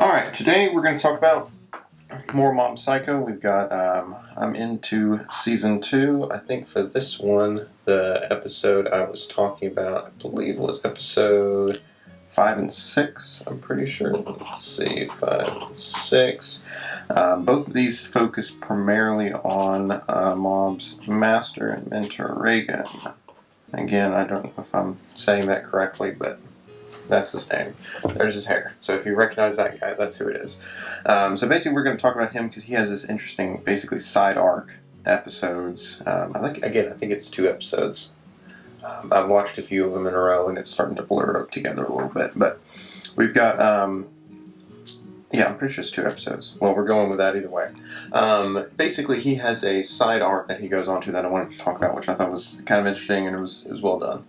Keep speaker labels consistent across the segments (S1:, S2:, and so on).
S1: Alright, today we're going to talk about more Mob Psycho. We've got, I'm into Season 2. I think for this one, the episode I was talking about, I believe was episode 5 and 6, I'm pretty sure. Let's see, 5 and 6. Both of these focus primarily on Mob's master and mentor, Reigen. Again, I don't know if I'm saying that correctly, but that's his name. There's his hair. So if you recognize that guy, that's who it is. So basically we're going to talk about him because he has this interesting, basically, side arc episodes. I think it's 2 episodes. I've watched a few of them in a row, and it's starting to blur up together a little bit. But we've got, yeah, I'm pretty sure it's 2 episodes. Well, we're going with that either way. Basically, he has a side arc that he goes on to that I wanted to talk about, which I thought was kind of interesting, and it was well done.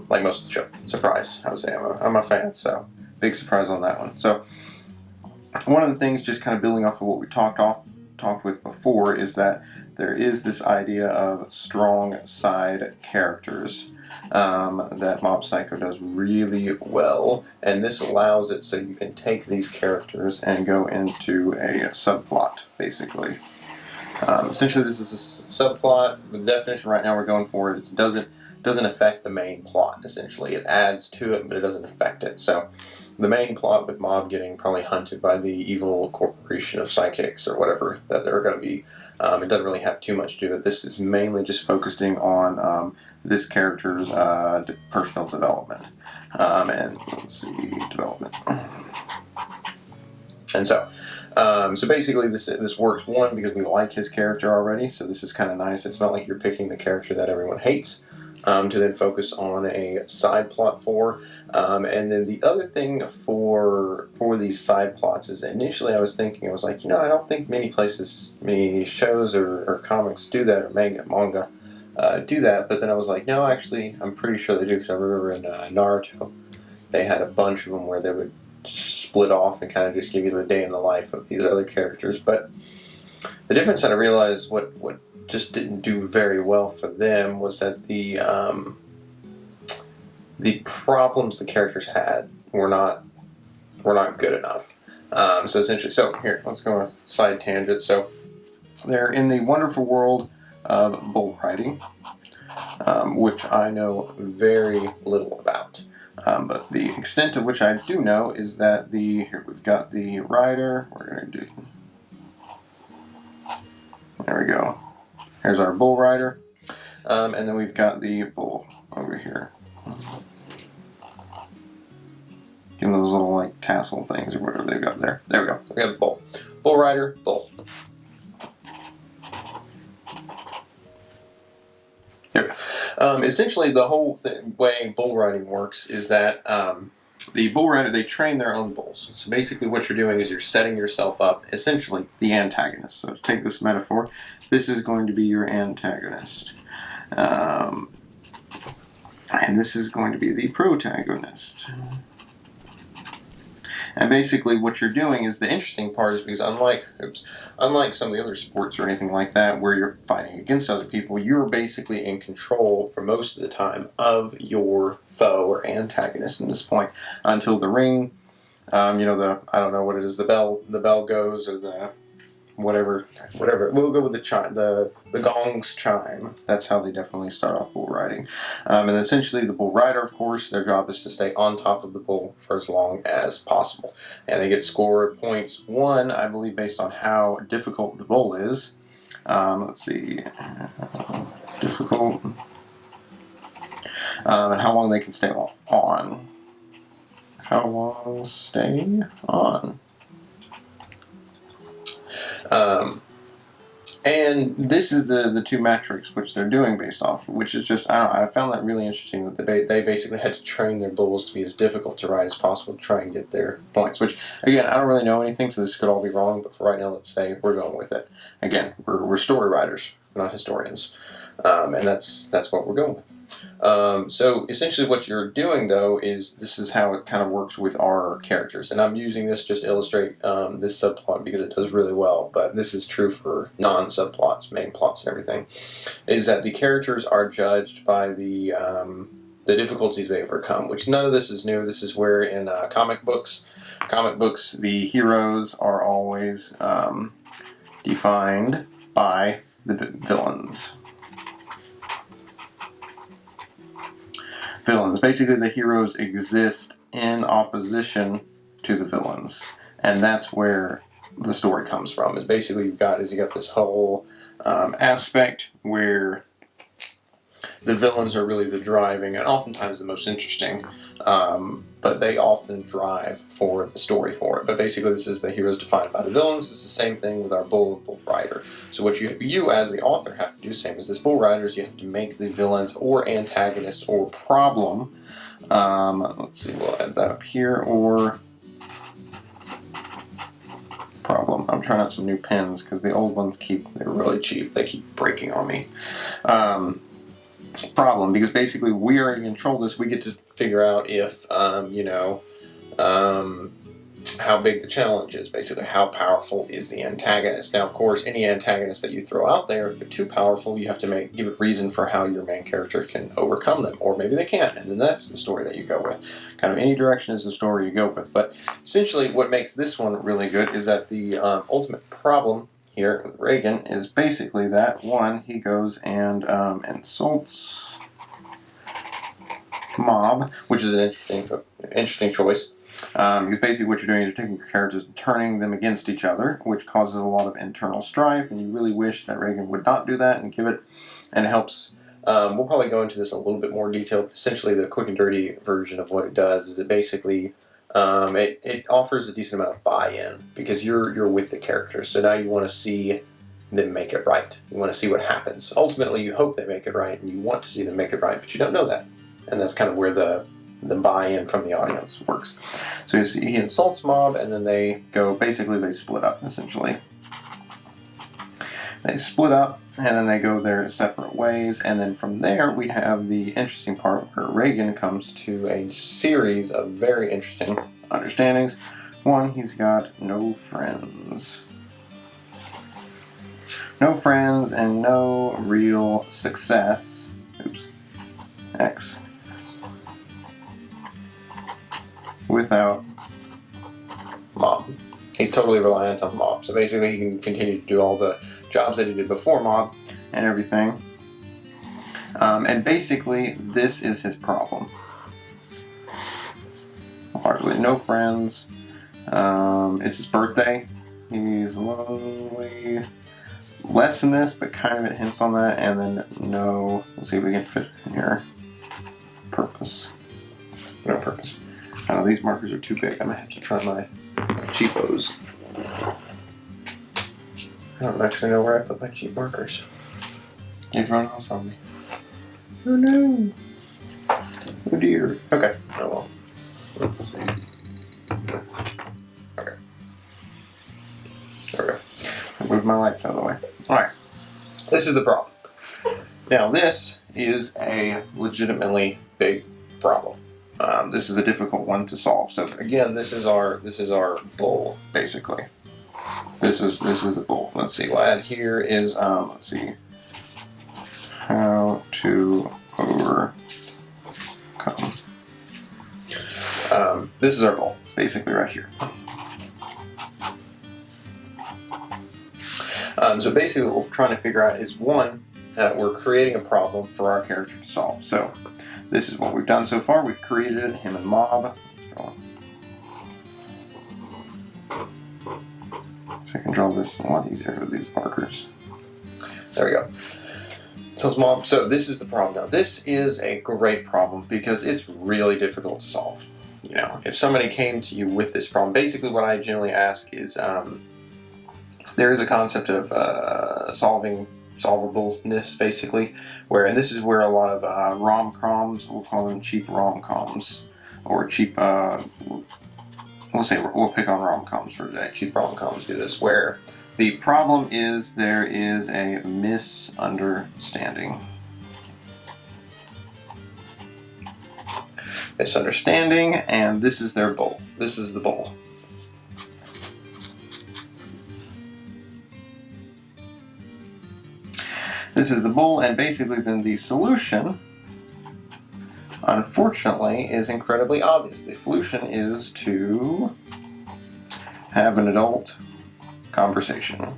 S1: Like most of the show. Surprise, I would say. I'm a fan, so big surprise on that one. So one of the things, just kind of building off of what we talked with before, is that there is this idea of strong side characters that Mob Psycho does really well, and this allows it so you can take these characters and go into a subplot, basically. Essentially, this is a subplot. The definition right now we're going for is it doesn't affect the main plot. Essentially, it adds to it, but it doesn't affect it. So, the main plot with Mob getting probably hunted by the evil corporation of psychics or whatever that they're going to be, it doesn't really have too much to do with it. This is mainly just focusing on this character's personal development. And let's see, development. And so basically this works, one, because we like his character already, so this is kind of nice. It's not like you're picking the character that everyone hates to then focus on a side plot for. And then the other thing for these side plots is, initially I was like, I don't think many shows or comics do that, or manga do that, but then I was like, no, actually, I'm pretty sure they do, because I remember in Naruto, they had a bunch of them where they would split off and kind of just give you the day in the life of these other characters. But the difference that I realized, what just didn't do very well for them, was that the problems the characters had were not good enough. So essentially, here, let's go on a side tangent. So they're in the wonderful world of bull riding, which I know very little about. But the extent of which I do know is that here we've got the rider. We're going to do, there we go. Here's our bull rider. And then we've got the bull over here. Give them those little like tassel things or whatever they've got there. There we go. We got the bull. Bull rider, bull. Essentially, the whole way bull riding works is that the bull rider, they train their own bulls. So basically what you're doing is you're setting yourself up, essentially the antagonist. So to take this metaphor, this is going to be your antagonist. And this is going to be the protagonist. And basically what you're doing is, the interesting part is, because unlike some of the other sports or anything like that where you're fighting against other people, you're basically in control for most of the time of your foe or antagonist at this point, until the ring, I don't know what it is, the bell goes, or the whatever, we'll go with the chime, the gong's chime. That's how they definitely start off bull riding. And essentially the bull rider, of course, their job is to stay on top of the bull for as long as possible. And they get score points, one, I believe, based on how difficult the bull is. Let's see, difficult, and how long they can stay on. How long stay on. And this is the 2 metrics which they're doing based off, which is just, I found that really interesting, that they basically had to train their bulls to be as difficult to ride as possible to try and get their points, which, again, I don't really know anything, so this could all be wrong, but for right now, let's say we're going with it. Again, we're story writers, we're not historians, and that's what we're going with. So essentially what you're doing, though, is this is how it kind of works with our characters. And I'm using this just to illustrate this subplot because it does really well, but this is true for non-subplots, main plots and everything, is that the characters are judged by the the difficulties they overcome, which none of this is new. This is where in comic books, the heroes are always defined by the villains. Villains. Basically, the heroes exist in opposition to the villains, and that's where the story comes from. And basically, you got this whole aspect where the villains are really the driving and oftentimes the most interesting, but they often drive for the story for it. But basically, this is the heroes defined by the villains. It's the same thing with our bull rider. So what you as the author have to do, same as this bull riders, you have to make the villains or antagonists or problem. Let's see, we'll add that up here, or problem. I'm trying out some new pens because the old ones they're really cheap. They keep breaking on me. Problem, because basically we are in control of this. We get to figure out if how big the challenge is, basically how powerful is the antagonist. Now of course any antagonist that you throw out there, if they're too powerful, you have to give a reason for how your main character can overcome them, or maybe they can't, and then that's the story that you go with. Kind of any direction is the story you go with. But essentially what makes this one really good is that the ultimate problem here with Reigen is basically that, one, he goes and insults Mob, which is an interesting choice. Because basically what you're doing is you're taking your characters and turning them against each other, which causes a lot of internal strife, and you really wish that Reigen would not do that and give it, and it helps. We'll probably go into this in a little bit more detail, but essentially the quick and dirty version of what it does is it basically it offers a decent amount of buy-in, because you're with the characters, so now you want to see them make it right. You want to see what happens. Ultimately, you hope they make it right, and you want to see them make it right, but you don't know that, and that's kind of where the buy-in from the audience works. So you see, he insults Mob, and then they split up, essentially. They split up, and then they go their separate ways, and then from there we have the interesting part where Reigen comes to a series of very interesting understandings. One, he's got no friends. No friends and no real success. Oops. X. Without Mob. He's totally reliant on Mob. So basically he can continue to do all the jobs that he did before Mob and everything. And basically this is his problem. Largely no friends. It's his birthday. He's lonely. Less than this, but kind of it hints on that. And then no, we'll see if we can fit in here. Purpose. No purpose. I know these markers are too big. I'm gonna have to try my cheapos. I don't actually know where I put my cheap markers. They've run off on me. Oh no! Oh dear. Okay. Oh well. Let's see. Okay. There we go. I moved my lights out of the way. Alright. This is the problem. Now this is a legitimately big problem. This is a difficult one to solve. So again, this is our bull, basically. This is the bull. Let's see. What I had here is let's see, how to overcome. This is our bull, basically right here. So basically, what we're trying to figure out is, one, we're creating a problem for our character to solve. So this is what we've done so far. We've created him and Mob. So I can draw this a lot easier with these markers. There we go. So it's Mob. So this is the problem now. This is a great problem because it's really difficult to solve. You know, if somebody came to you with this problem, basically what I generally ask is, there is a concept of solvableness, basically, and this is where a lot of rom-coms, we'll call them cheap rom-coms, or cheap, we'll pick on rom-coms for today. Cheap rom-coms do this, where the problem is there is a misunderstanding. And this is their bull. This is the bull. This is the bull, and basically then the solution unfortunately, is incredibly obvious. The solution is to have an adult conversation.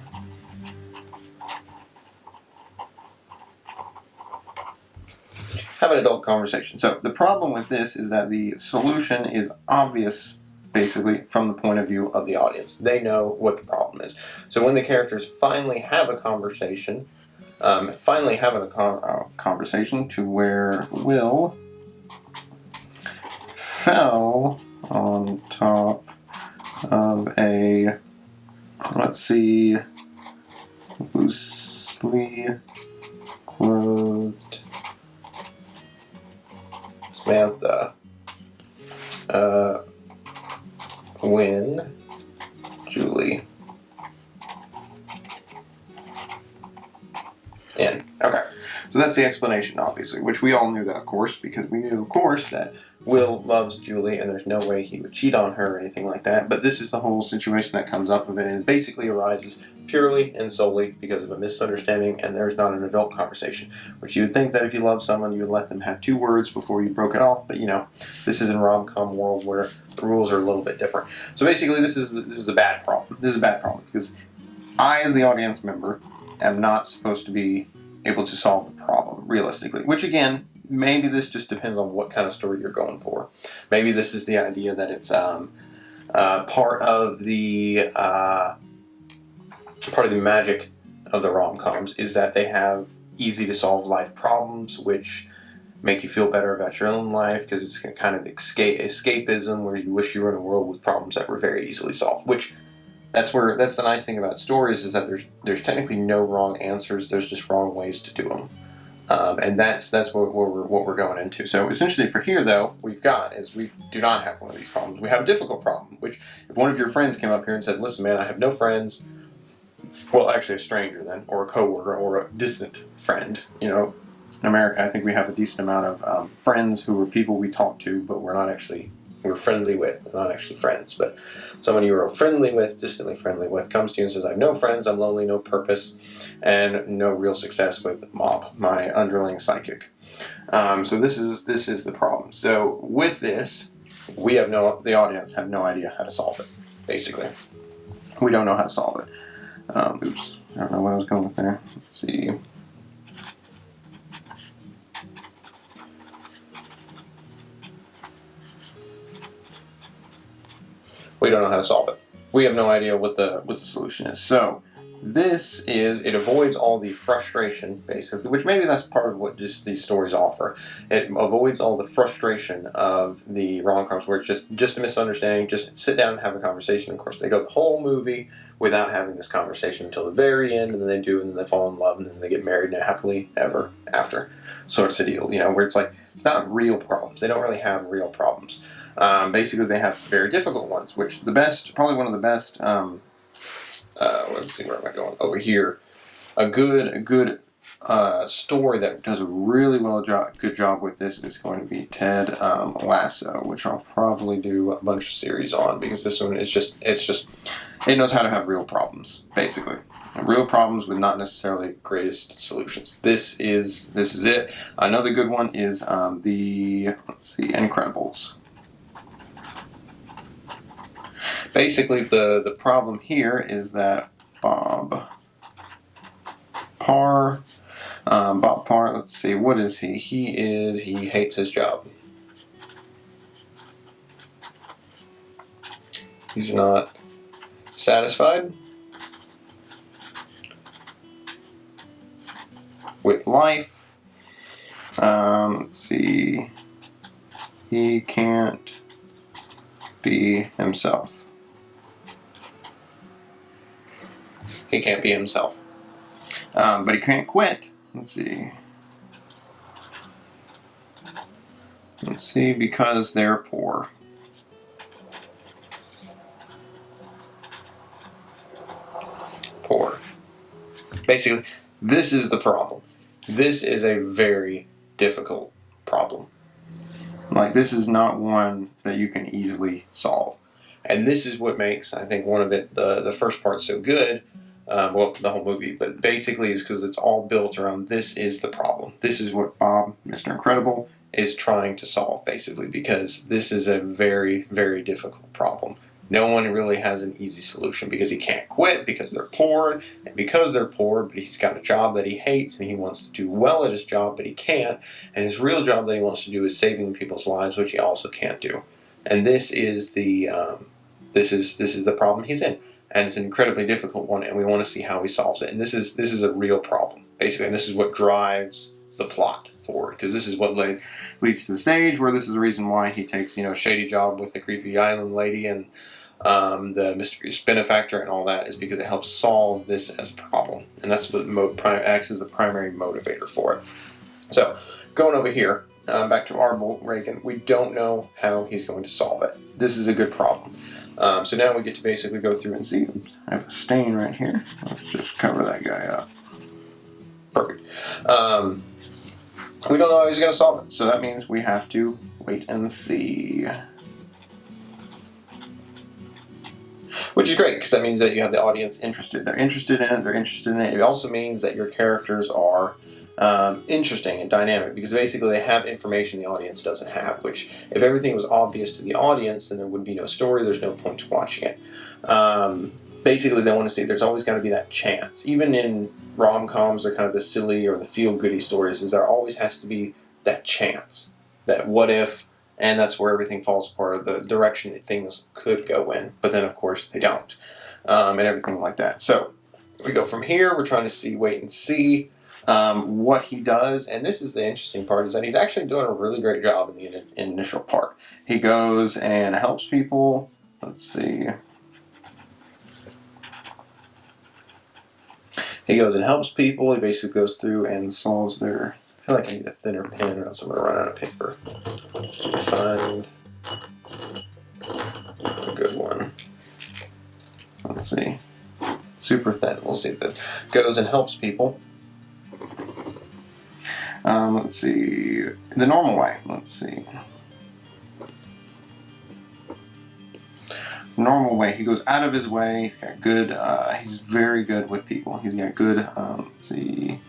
S1: Have an adult conversation. So the problem with this is that the solution is obvious, basically, from the point of view of the audience. They know what the problem is. So when the characters finally have a conversation, conversation to where Will fell on top of a, let's see, loosely clothed Samantha when Julie in. Okay. So that's the explanation, obviously, which we all knew that, of course, because we knew, of course, that Will loves Julie and there's no way he would cheat on her or anything like that. But this is the whole situation that comes up of it, and it basically arises purely and solely because of a misunderstanding, and there's not an adult conversation. Which you would think that if you love someone, you would let them have 2 words before you broke it off, but this is in rom-com world where the rules are a little bit different. So basically, this is a bad problem. This is a bad problem because I, as the audience member, am not supposed to be able to solve the problem realistically. Which again, maybe this just depends on what kind of story you're going for. Maybe this is the idea that it's part of the magic of the rom-coms is that they have easy to solve life problems, which make you feel better about your own life because it's a kind of escapism where you wish you were in a world with problems that were very easily solved. Which that's the nice thing about stories is that there's technically no wrong answers. There's just wrong ways to do them, and that's what we're going into. So essentially, for here though, we do not have one of these problems. We have a difficult problem. Which, if one of your friends came up here and said, "Listen, man, I have no friends," well, actually a stranger then, or a coworker, or a distant friend. In America, I think we have a decent amount of friends who are people we talk to, but we're friendly with. We're not actually friends, but someone you are friendly with, distantly friendly with, comes to you and says, I have no friends, I'm lonely, no purpose, and no real success with Mob, my underling psychic. So this is the problem. So with this, the audience have no idea how to solve it, basically. We don't know how to solve it. Oops, I don't know what I was going with there. Let's see. We don't know how to solve it. We have no idea what the solution is. So it avoids all the frustration, basically, which maybe that's part of what just these stories offer. It avoids all the frustration of the rom-coms where it's just a misunderstanding, just sit down and have a conversation. Of course, they go the whole movie without having this conversation until the very end, and then they do, and then they fall in love, and then they get married and happily ever after sorts of deal, where it's like, it's not real problems. They don't really have real problems. Basically, they have very difficult ones, which probably one of the best, let's see, where am I going? Over here. A good story that does a really good job with this is going to be Ted Lasso, which I'll probably do a bunch of series on, because this one it knows how to have real problems, basically. Real problems with not necessarily greatest solutions. This is it. Another good one is Incredibles. Basically, the problem here is that Bob Parr, let's see, what is he? He hates his job. He's not satisfied with life. Let's see, he can't be himself. He can't be himself. But he can't quit. Let's see, because they're poor. Poor. Basically, this is the problem. This is a very difficult problem. Like, this is not one that you can easily solve. And this is what makes, I think, one of the first part so good. Well, the whole movie, but basically is because it's all built around this is the problem. This is what Bob, Mr. Incredible, is trying to solve, basically, because this is a very, very difficult problem. No one really has an easy solution because he can't quit, because they're poor, and because they're poor, but he's got a job that he hates and he wants to do well at his job, but he can't. And his real job that he wants to do is saving people's lives, which he also can't do. And this is the this is the problem he's in, and it's an incredibly difficult one. And we want to see how he solves it. And this is a real problem, basically, and this is what drives the plot forward, because this is what leads to the stage where this is the reason why he takes, a shady job with the creepy island lady and the mysterious benefactor and all that, is because it helps solve this as a problem, and that's what acts as the primary motivator for it. So, going over here, back to our Reigen, we don't know how he's going to solve it. This is a good problem. So now we get to basically go through and see. I have a stain right here. Let's just cover that guy up. Perfect. We don't know how he's going to solve it, so that means we have to wait and see. Which is great, because that means that you have the audience interested. They're interested in it, they're interested in it. It also means that your characters are interesting and dynamic, because basically they have information the audience doesn't have, which, if everything was obvious to the audience, then there would be no story, there's no point to watching it. Basically, they want to see there's always got to be that chance. Even in rom-coms or kind of the silly or the feel-goody stories, is there always has to be that chance, that what if, and that's where everything falls apart, or the direction that things could go in, but then of course they don't, and everything like that. So we go from here, we're trying to wait and see what he does, and this is the interesting part, is that he's actually doing a really great job in the initial part. He goes and helps people. Let's see. He goes and helps people. He basically goes through and solves their... I feel like I need a thinner pen, or else I'm going to run out of paper. Find a good one. Let's see. Super thin. We'll see if this goes and helps people. Let's see. The normal way. Let's see. Normal way. He goes out of his way. He's got good, he's very good with people. He's got good, let's see,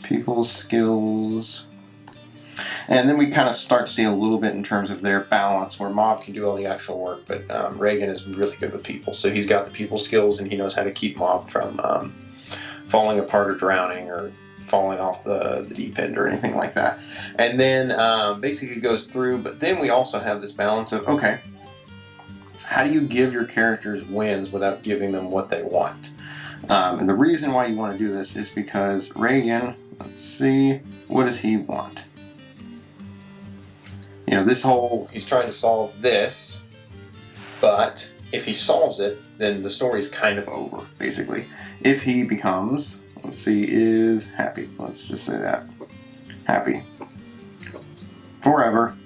S1: people skills. And then we kind of start to see a little bit in terms of their balance, where Mob can do all the actual work, but Reigen is really good with people. So he's got the people skills, and he knows how to keep Mob from falling apart or drowning or falling off the deep end or anything like that. And then basically goes through, but then we also have this balance of, okay, how do you give your characters wins without giving them what they want? And the reason why you want to do this is because Reigen, let's see, what does he want? This whole, he's trying to solve this, but if he solves it, then the story's kind of over, basically. If he becomes, let's see, is happy, let's just say that, happy forever,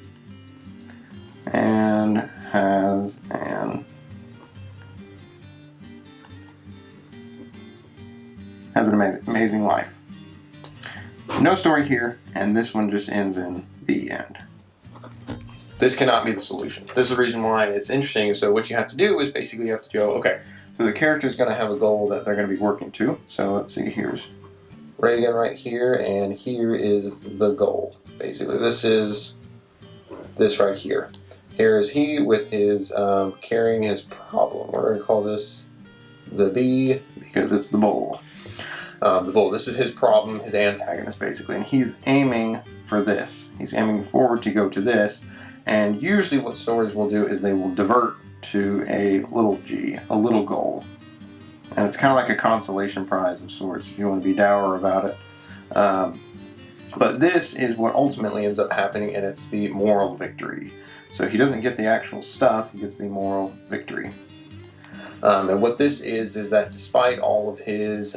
S1: and has an amazing life. No story here, and this one just ends in the end. This cannot be the solution. This is the reason why it's interesting. So what you have to do is basically you have to go, okay, so the character is going to have a goal that they're going to be working to. So let's see, here's Reigen right here, and here is the goal. Basically, this is this right here. Here is he with his carrying his problem. We're going to call this the bee because it's the bull. The bull. This is his problem, his antagonist, basically, and he's aiming for this. He's aiming forward to go to this, and usually what stories will do is they will divert to a little G, a little goal. And it's kind of like a consolation prize of sorts, if you want to be dour about it. But this is what ultimately ends up happening, and it's the moral victory. So he doesn't get the actual stuff, he gets the moral victory. And what this is that despite all of his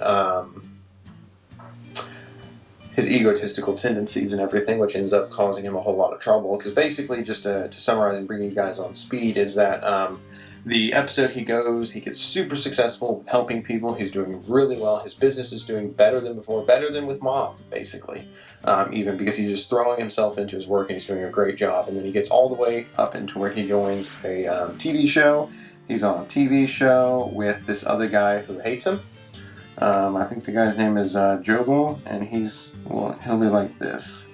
S1: egotistical tendencies and everything, which ends up causing him a whole lot of trouble, because basically, just to summarize and bring you guys on speed, is that the episode he gets super successful with helping people, he's doing really well, his business is doing better than before, better than with Mom, basically, even because he's just throwing himself into his work and he's doing a great job, and then he gets all the way up into where he joins a TV show. He's on a TV show with this other guy who hates him. I think the guy's name is Jobo, and he'll be like this.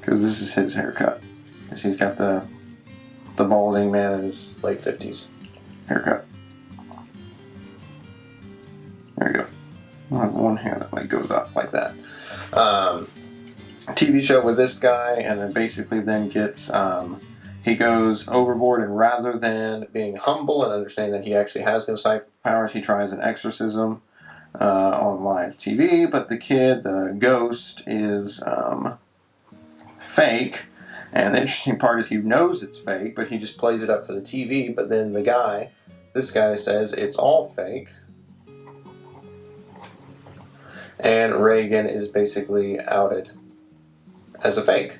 S1: because this is his haircut. Because he's got the balding man in his late 50s haircut. There you go. I have one hair that like goes up like that. TV show with this guy, and then basically then gets he goes overboard, and rather than being humble and understanding that he actually has no psychic powers, he tries an exorcism on live TV. But the ghost, is fake. And the interesting part is he knows it's fake, but he just plays it up for the TV. But then this guy says it's all fake. And Reigen is basically outed as a fake.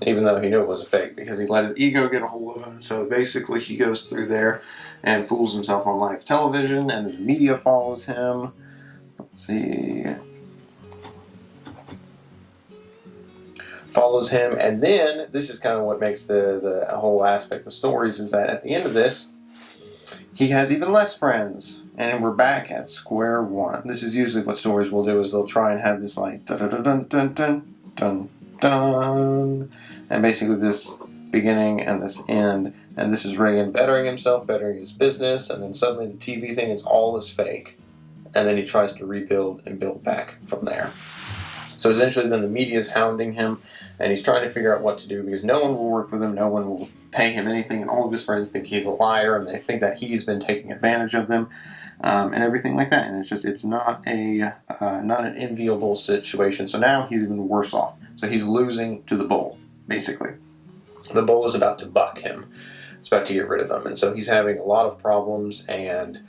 S1: Even though he knew it was a fake, because he let his ego get a hold of him. So basically he goes through there and fools himself on live television, and the media follows him. Let's see. Follows him, and then this is kind of what makes the whole aspect of stories, is that at the end of this, he has even less friends, and we're back at square one. This is usually what stories will do, is they'll try and have this like dun dun dun dun dun dun dun, and basically this beginning and this end, and this is Reigen bettering himself, bettering his business, and then suddenly the TV thing is all is fake, and then he tries to rebuild and build back from there. So essentially then the media is hounding him, and he's trying to figure out what to do, because no one will work with him, no one will pay him anything, and all of his friends think he's a liar, and they think that he's been taking advantage of them, and everything like that. And it's not an enviable situation. So now he's even worse off. So he's losing to the bull, basically. The bull is about to buck him. It's about to get rid of him, and so he's having a lot of problems, and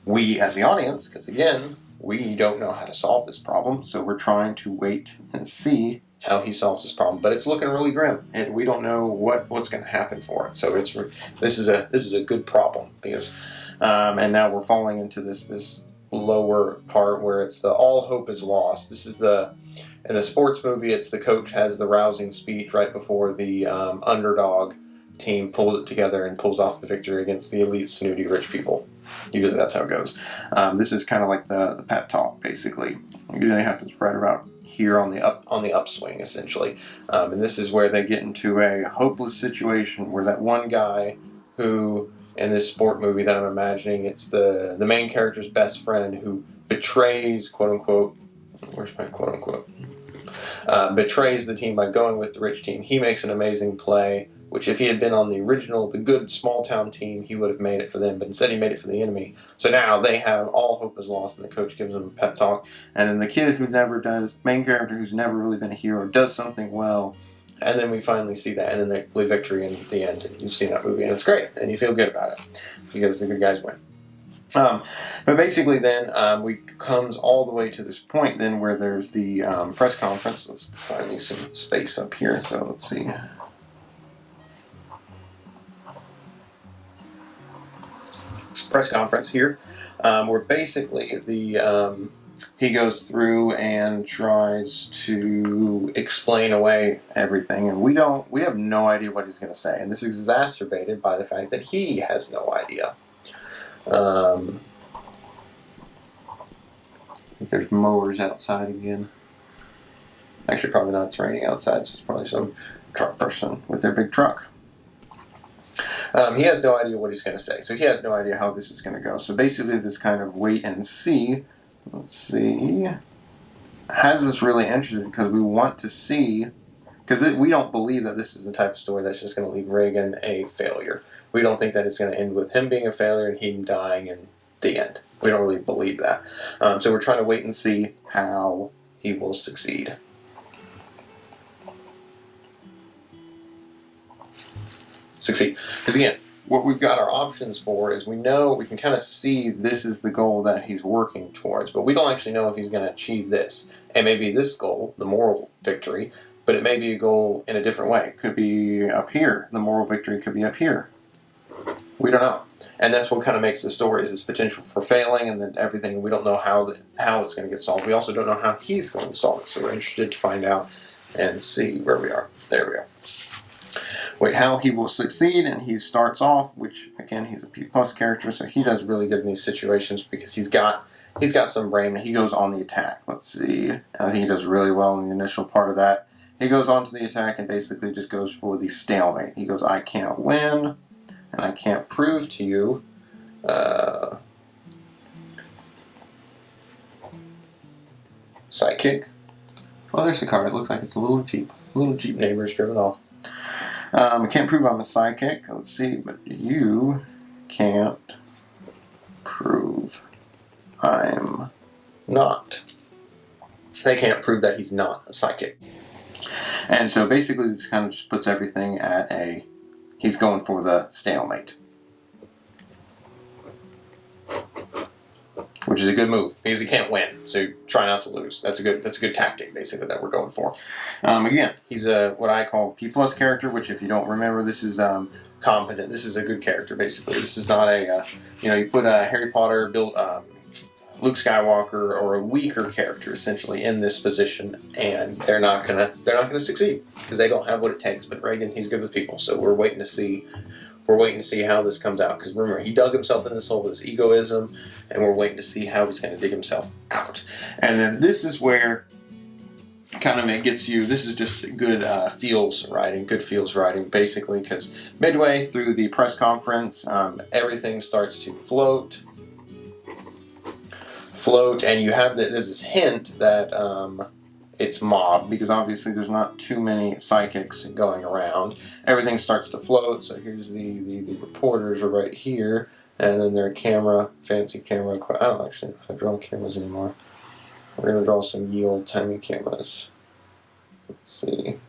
S1: we as the audience, because again, we don't know how to solve this problem, so we're trying to wait and see how he solves this problem. But it's looking really grim, and we don't know what's going to happen for it. So this is a good problem, because and now we're falling into this lower part where it's the all hope is lost. This is in the sports movie, it's the coach has the rousing speech right before the underdog team pulls it together and pulls off the victory against the elite snooty rich people. Usually that's how it goes. This is kind of like the pep talk, basically. It usually happens right about here on the upswing, essentially. And this is where they get into a hopeless situation where that one guy who, in this sport movie that I'm imagining, it's the main character's best friend who betrays, quote unquote, where's my quote unquote? Betrays the team by going with the rich team. He makes an amazing play, which if he had been on the good small town team, he would have made it for them, but instead he made it for the enemy. So now they have all hope is lost, and the coach gives them a pep talk. And then the kid main character who's never really been a hero, does something well, and then we finally see that, and then they play victory in the end. And you've seen that movie, and it's great, and you feel good about it because the good guys win. But basically then we comes all the way to this point then where there's the press conference. Let's find me some space up here, so let's see. Press conference here, where basically he goes through and tries to explain away everything, and we have no idea what he's going to say, and this is exacerbated by the fact that he has no idea. I think there's mowers outside again. Actually, probably not. It's raining outside, so it's probably some truck person with their big truck. He has no idea what he's going to say, so he has no idea how this is going to go. So basically this kind of wait and see, let's see, has us really interested because we want to see, because we don't believe that this is the type of story that's just going to leave Reigen a failure. We don't think that it's going to end with him being a failure and him dying in the end. We don't really believe that. So we're trying to wait and see how he will succeed. Because again, what we've got our options for is we can kind of see this is the goal that he's working towards, but we don't actually know if he's going to achieve this. It may be this goal, the moral victory, but it may be a goal in a different way. It could be up here. The moral victory could be up here. We don't know. And that's what kind of makes the story, is this potential for failing and then everything. We don't know how it's going to get solved. We also don't know how he's going to solve it. So we're interested to find out and see where we are. There we are. Wait, how he will succeed, and he starts off, which again, he's a P+ character, so he does really good in these situations because he's got some brain, and he goes on the attack. Let's see. I think he does really well in the initial part of that. he goes on to the attack and basically just goes for the stalemate. He goes, I can't win, and I can't prove to you. Sidekick. Oh, there's the card. It looks like it's a little Jeep. A little Jeep neighbor's driven off. I can't prove I'm a psychic. Let's see, but you can't prove I'm not. They can't prove that he's not a psychic. And so basically this kind of just puts everything at a, he's going for the stalemate. Which is a good move, because he can't win, so try not to lose. That's a good tactic, basically, that we're going for. Again, he's a what I call P+ character, which if you don't remember, this is competent. This is a good character, basically. This is not a, you put a Harry Potter, Luke Skywalker, or a weaker character, essentially, in this position, and they're not gonna succeed, because they don't have what it takes. But Reigen, he's good with people, so we're waiting to see. We're waiting to see how this comes out, because remember, he dug himself in this hole with his egoism, and we're waiting to see how he's going to dig himself out. And then this is where kind of it gets you, this is just good feels writing, basically, because midway through the press conference, everything starts to float, and you have there's this hint that it's mob, because obviously there's not too many psychics going around. Everything starts to float, so here's the reporters are right here, and then their fancy camera. I don't actually know how to draw cameras anymore. We're going to draw some ye old timey cameras. Let's see.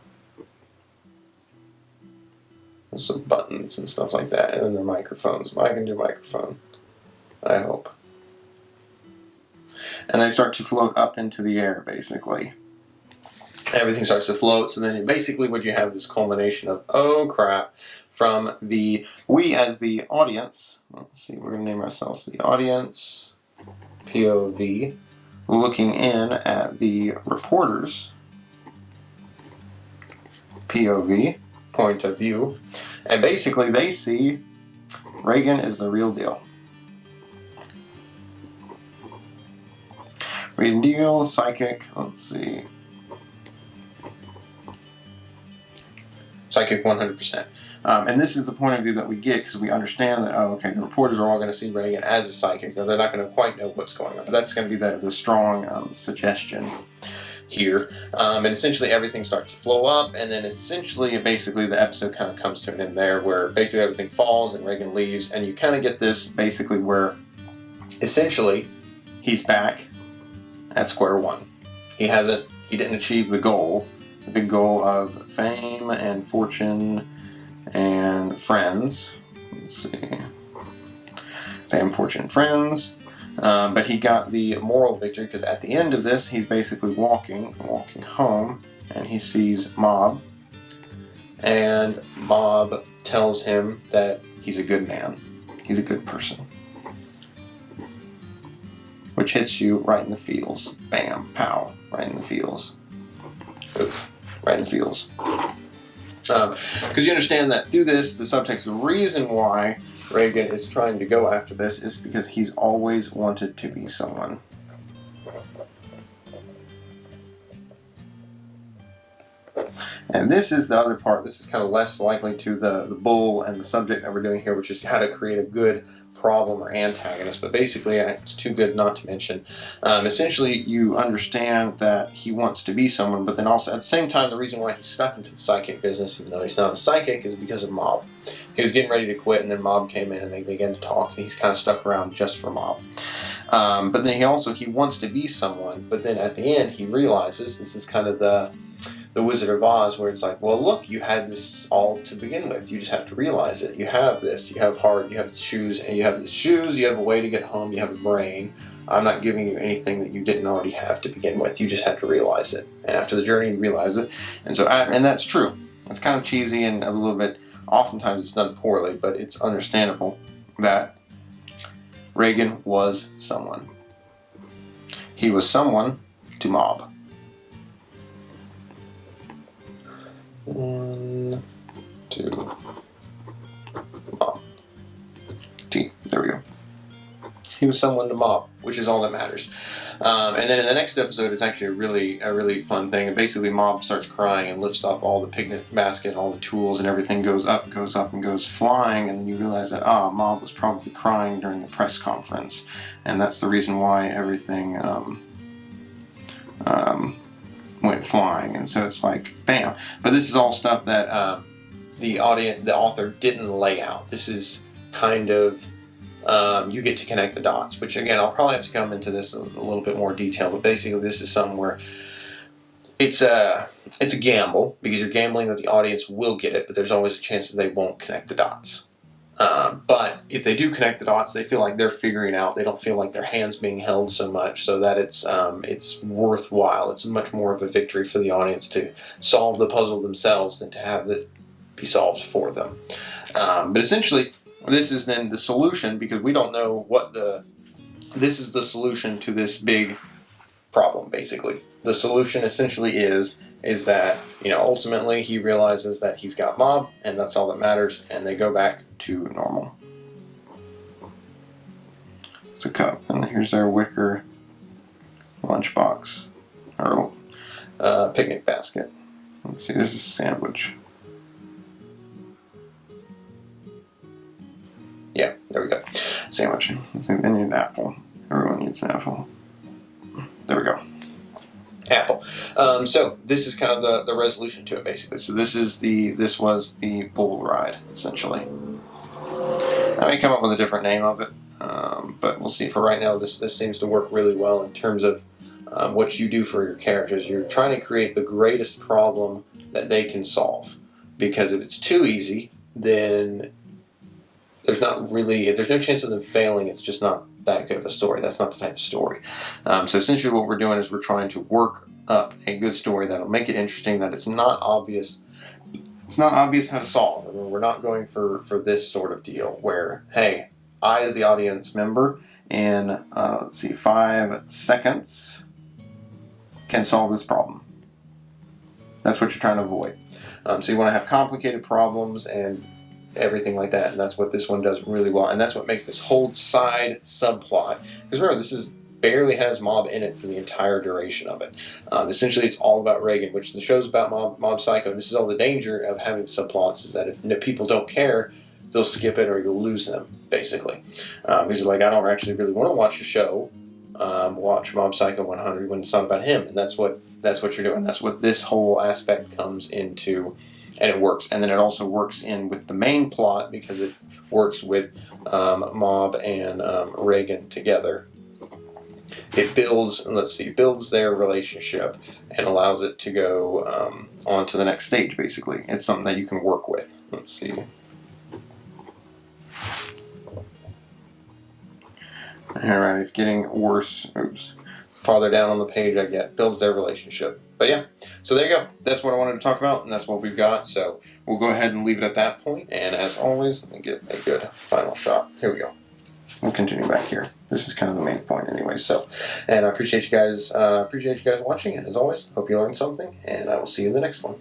S1: There's some buttons and stuff like that, and then their microphones. I can do microphone, I hope. And they start to float up into the air, basically. Everything starts to float, so then basically what you have is this culmination of, oh crap, from we as the audience, let's see, we're going to name ourselves the audience, POV, looking in at the reporters, POV, point of view, and basically they see Reigen is the real deal. Real deal, psychic, let's see. Psychic 100%. And this is the point of view that we get, because we understand that, oh, okay, the reporters are all going to see Reigen as a psychic. They're not going to quite know what's going on. But that's going to be the strong suggestion here. And essentially everything starts to flow up, and then basically the episode kind of comes to an end there, where basically everything falls and Reigen leaves, and you kind of get this basically where essentially he's back at square one. He didn't achieve the goal. The big goal of fame and fortune and friends. Let's see. Fame, fortune, friends. But he got the moral victory, because at the end of this, he's basically walking home, and he sees Mob. And Mob tells him that he's a good man. He's a good person. Which hits you right in the feels. Bam, pow, right in the feels. Oof, right in the feels. Because you understand that through this, the subtext, the reason why Reigen is trying to go after this is because he's always wanted to be someone. And this is the other part. This is kind of less likely to the bull and the subject that we're doing here, which is how to create a good problem or antagonist. But basically, it's too good not to mention. Essentially, you understand that he wants to be someone, but then also at the same time, the reason why he's stuck into the psychic business, even though he's not a psychic, is because of Mob. He was getting ready to quit, and then Mob came in, and they began to talk, and he's kind of stuck around just for Mob. But then he wants to be someone, but then at the end, he realizes, this is kind of the Wizard of Oz, where it's like, well, look, you had this all to begin with. You just have to realize it. You have this. You have heart. You have shoes. And you have the shoes. You have a way to get home. You have a brain. I'm not giving you anything that you didn't already have to begin with. You just have to realize it. And after the journey, you realize it. And so, and that's true. It's kind of cheesy and a little bit, oftentimes it's done poorly, but it's understandable that Reigen was someone. He was someone to Mob. 1, 2, Mob. T. There we go. He was someone to Mob, which is all that matters. And then in the next episode, it's actually a really fun thing. And basically, Mob starts crying and lifts up all the picnic basket, all the tools, and everything goes up, and goes flying. And then you realize that Mob was probably crying during the press conference, and that's the reason why everything went flying. And so it's like, bam! But this is all stuff that the author didn't lay out. This is kind of you get to connect the dots, which again, I'll probably have to come into this in a little bit more detail, but basically this is something where it's a gamble, because you're gambling that the audience will get it, but there's always a chance that they won't connect the dots. But if they do connect the dots, they feel like they're figuring out, they don't feel like their hand's being held so much, so that it's worthwhile. It's much more of a victory for the audience to solve the puzzle themselves than to have it be solved for them. But essentially, this is then the solution, because we don't know this is the solution to this big problem, basically. The solution essentially is that, ultimately he realizes that he's got Mob, and that's all that matters, and they go back to normal. It's a cup, and here's their wicker lunchbox, or picnic basket. Let's see, there's a sandwich. Yeah, there we go. Sandwich. They need an apple. Everyone needs an apple. There we go. Apple. So this is kind of the resolution to it, basically. So this was the bull ride, essentially. I may come up with a different name of it, but we'll see. For right now, this seems to work really well in terms of what you do for your characters. You're trying to create the greatest problem that they can solve, because if it's too easy, then if there's no chance of them failing, it's just not that good of a story. That's not the type of story. So essentially what we're doing is we're trying to work up a good story that'll make it interesting, that it's not obvious. It's not obvious how to solve. I mean, we're not going for this sort of deal where, hey, I as the audience member in, 5 seconds can solve this problem. That's what you're trying to avoid. So you want to have complicated problems and everything like that, and that's what this one does really well, and that's what makes this whole side subplot, because remember, this barely has Mob in it for the entire duration of it. Essentially, it's all about Reigen, which the show's about Mob Psycho, and this is all the danger of having subplots, is that if people don't care, they'll skip it or you'll lose them, basically. Because like, I don't actually really want to watch a show, watch Mob Psycho 100 when it's not about him, and that's what you're doing. That's what this whole aspect comes into. And it works. And then it also works in with the main plot, because it works with Mob and Reigen together. It builds their relationship and allows it to go on to the next stage, basically. It's something that you can work with. Let's see. Alright, it's getting worse. Oops. Farther down on the page I get. Builds their relationship. But yeah, so there you go. That's what I wanted to talk about, and that's what we've got. So we'll go ahead and leave it at that point. And as always, let me get a good final shot. Here we go. We'll continue back here. This is kind of the main point anyway. So, and I appreciate you guys watching. And as always, hope you learned something, and I will see you in the next one.